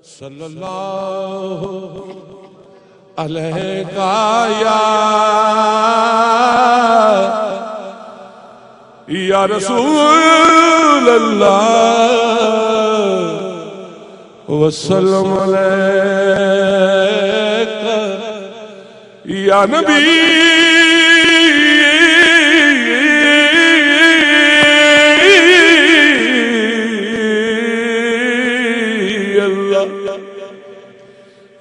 صلی اللہ علیہ یا رسول اللہ وسلم علیکہ یا نبی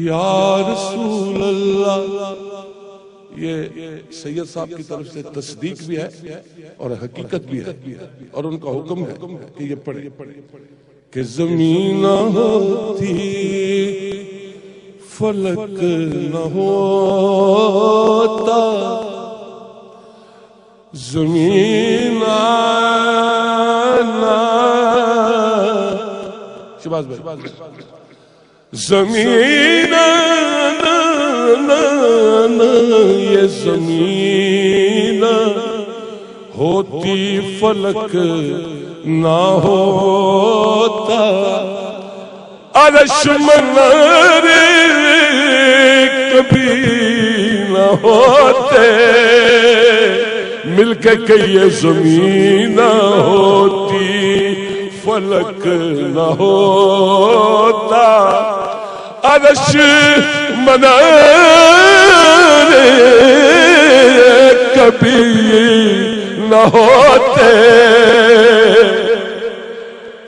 یا رسول اللہ. یہ سید صاحب کی طرف سے تصدیق بھی ہے اور حقیقت بھی ہے اور ان کا حکم ہے کہ یہ پڑھے کہ زمین نہ ہوتی فلک نہ ہوتا زمین شباز بھائی زمین یہ زمین ہوتی فلک نہ ہوتا عرش منظر کبھی نہ ہوتے مل کے کہ یہ زمین ہوتی فلک نہ ہوتا عرش منظر کبھی نہ ہوتے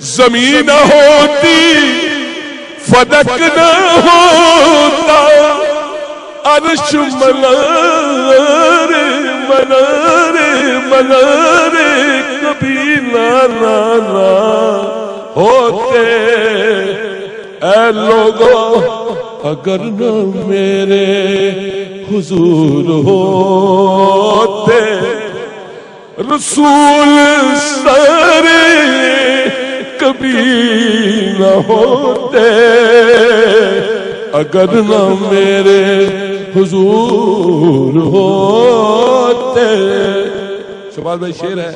زمین نہ ہوتی فلک نہ ہوتا عرش منظر کبھی نہ ہوتے. اے لوگوں اگر نہ میرے حضور ہوتے رسول سارے کبھی نہ ہوتے اگر نہ میرے حضور ہوتے. شباز بھائی شعر ہے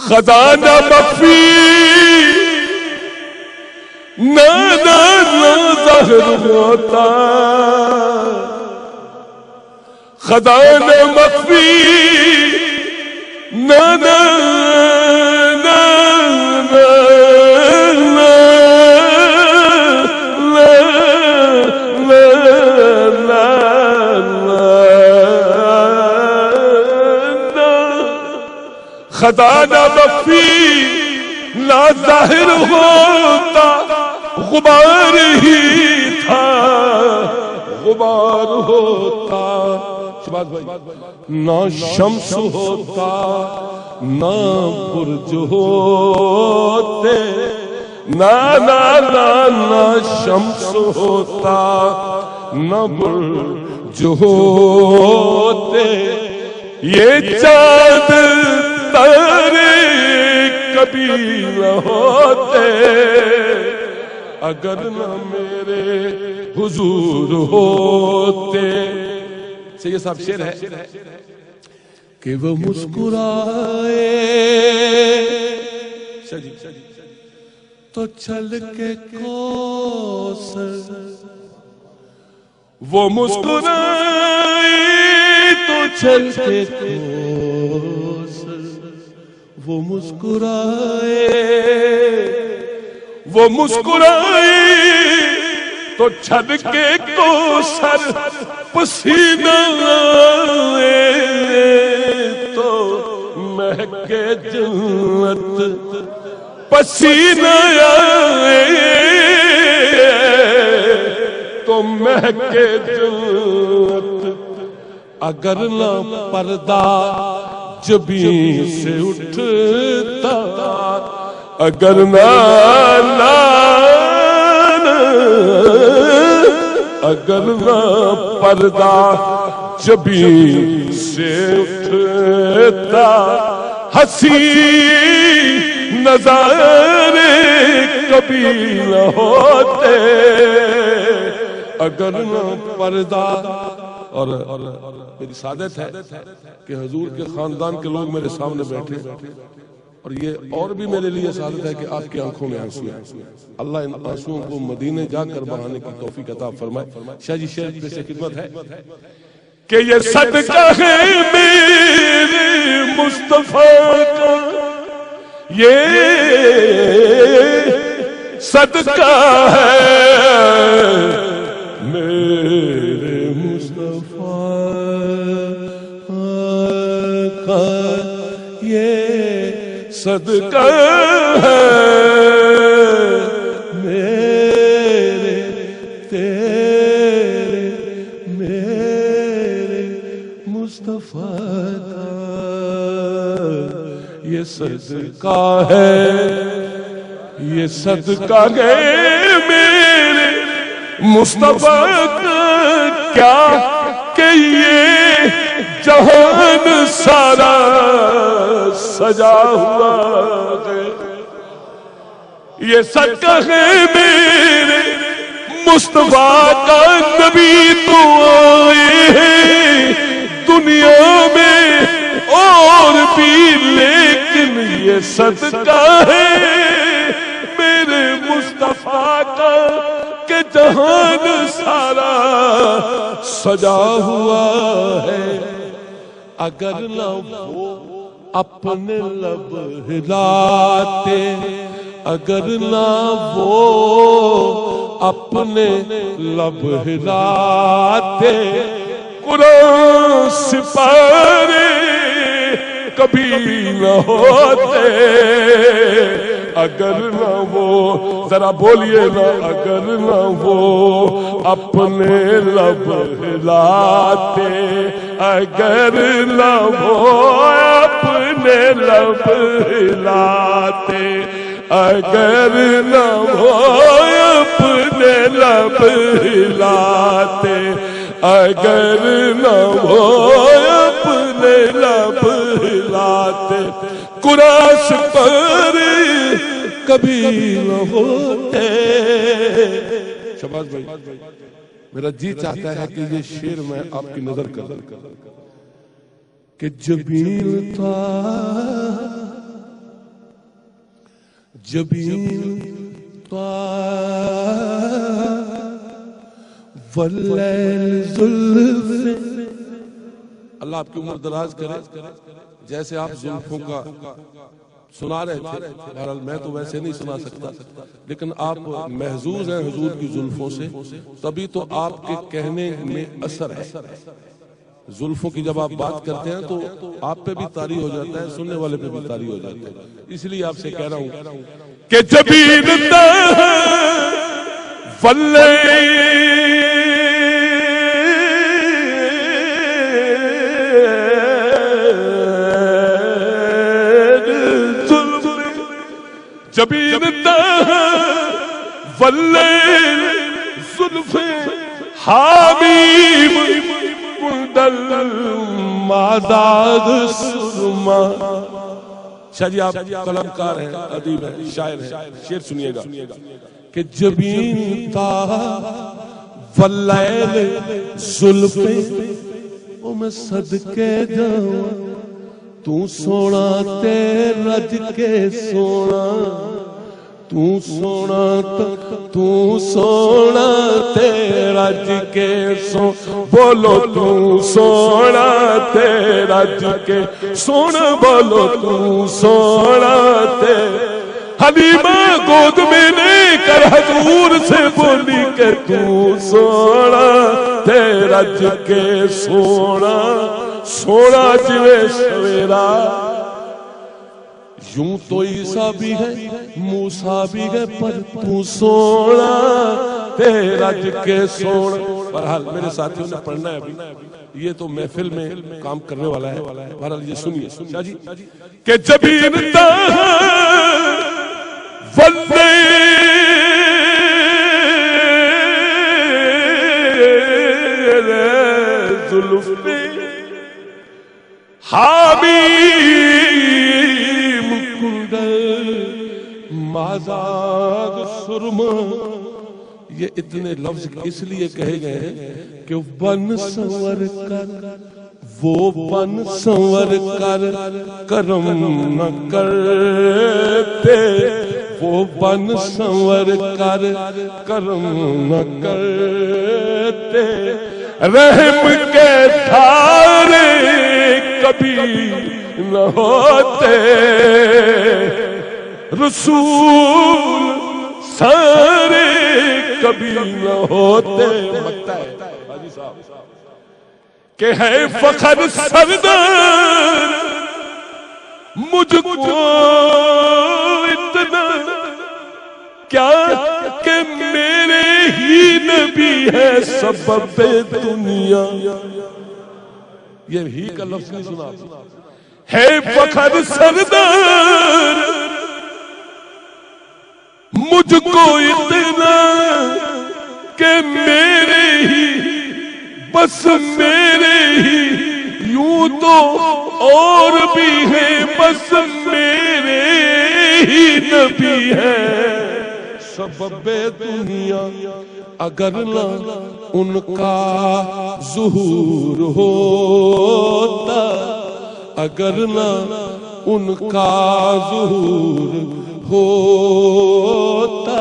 خزانہ مخفی نہ ظاہر ہوتا خزانہ مخفی نہ خزانہ مخفی نہ ظاہر ہوتا غبار ہی تھا غبار ہوتا. نہ شمس ہوتا نہ برج ہوتے نہ شمس ہوتا نہ برج ہوتے یہ چاند تارے کبھی نہ ہوتے اگر نہ میرے حضور ہوتے. سید صاحب شعر ہے کہ وہ مسکرائے تو چھل کے کوثر وہ مسکرائے تو چھل کے کوثر وہ مسکرائے تو چھل کے کوثر پسینہ آئے تو مہکے جنت پسینہ آئے تو مہکے جنت اگر نہ پردہ جبیں سے اٹھتا اگر نہ پردہ جبیں سے اٹھتا حسین نظارے کبھی نہ ہوتے اگر نہ پردہ اور میری سعادت ہے کہ حضور کے خاندان کے لوگ میرے سامنے بیٹھے، اور یہ اور بھی میرے لیے سعادت ہے کہ آپ کی آنکھوں میں آنسو ہیں۔ اللہ ان آنسوؤں کو مدینے جا کر بہانے کی توفیق عطا فرمائے۔ شاہ جی شعر پہ سے خدمت ہے کہ یہ صدقہ ہے میرے مصطفیٰ کا، یہ صدقہ ہے میرے مصطفیٰ کا، یہ صدقہ ہے میرے تیرے میرے مصطفیٰ کا، یہ صدقہ ہے، یہ صدقہ ہے میرے مصطفیٰ کا، کیا کہ یہ جہان سارا سجا ہوا ہے، یہ صدقہ ہے میرے مصطفیٰ کا، نبی تو آئے ہیں دنیا میں اور بھی، لیکن یہ صدقہ ہے میرے مصطفیٰ کا کہ جہان سارا سجا ہوا ہے۔ اگر نہ وہ اپنے لب ہلاتے، اگر نہ وہ اپنے لب ہلاتے، قرآن سپارے کبھی نہ ہوتے، اگر نہ وہ، ذرا بولیے نا، اگر نہ وہ اپنے لب ہلاتے، اگر نہ وہ اپنے لب ہلاتے، اگر نہ وہ اپنے لب ہلاتے، اگر نہ وہ اپنے لب ہلاتے، قرآن پر کبھی نہ ہوتے۔ شباز بھائی، میرا جی چاہتا ہے کہ یہ شعر میں آپ کی نظر کر دوں کہ جبین تھا، جبین تھا واللیل زلف، اللہ آپ کی عمر دراز کرے۔ جیسے آپ زلفوں کا سنا رہے تھے، بہرحال میں تو ویسے نہیں سنا سکتا، لیکن آپ محظوظ ہیں حضور کی زلفوں سے، تبھی تو آپ کے کہنے میں اثر ہے۔ زلفوں کی جب آپ بات کرتے ہیں تو آپ پہ بھی طاری ہو جاتا ہے، سننے والے پہ بھی طاری ہو جاتا ہے۔ اس لیے آپ سے کہہ رہا ہوں کہ جبین تا جبین واللیل زلف حامیم کندل مازاد سرما۔ شاہ جی آپ قلمکار ہیں، ادیب ہیں، شاعر ہیں، شعر سنیے گا کہ جبین تا واللیل زلف، او میں صدقے جاؤں تو سونا تے رج کے سونا، تو سونا تے رج کے سو، بولو تو سونا تے رج کے سونا، بولو تو سونا تے۔ حلیمہ گود میں لے کر حضور سے بولی کہ تو سونا تے رج کے سونا، سونا جوے سویرا۔ یوں تو عیسیٰ بھی ہے موسیٰ بھی ہے، پر تو سونا تے رج کے سونا۔ بہرحال میرے ساتھیوں نے پڑھنا ہے ابھی، یہ تو محفل میں کام کرنے والا ہے، بہرحال یہ سنیے شاہ جی کہ جبین تا واللیل زلف حامیم کندل مازاد سرما، یہ اتنے لفظ اس لیے کہے گئے ہیں کہ بن سنور کر وہ بن سنور کر کرم نہ کرتے، وہ بن سنور کر کرم نہ کرتے، رحم کے دھارے کبھی نہ ہوتے، رسول سارے کبھی نہ ہوتے۔ مکتا ہے حاجی صاحب کہ ہے فخر سردار مجھ کو اتنا کیا کہ میرے ہی نبی ہے سبب دنیا۔ یہ ہی کا لفظ نہیں سنا، ہے فخر سردار مجھ کو اتنا کہ میرے ہی، بس میرے ہی، یوں تو اور بھی ہیں، بس میرے ہی نبی ہے سبب دنیا۔ اگر نہ ان کا ظہور ہوتا، اگر نہ ان کا ظہور ہوتا،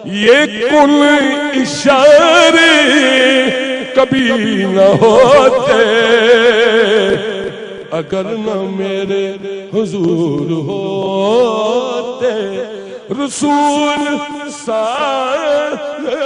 یہ کل اشارے کبھی نہ ہوتے، اگر نہ میرے حضور ہوتے، رسول سارے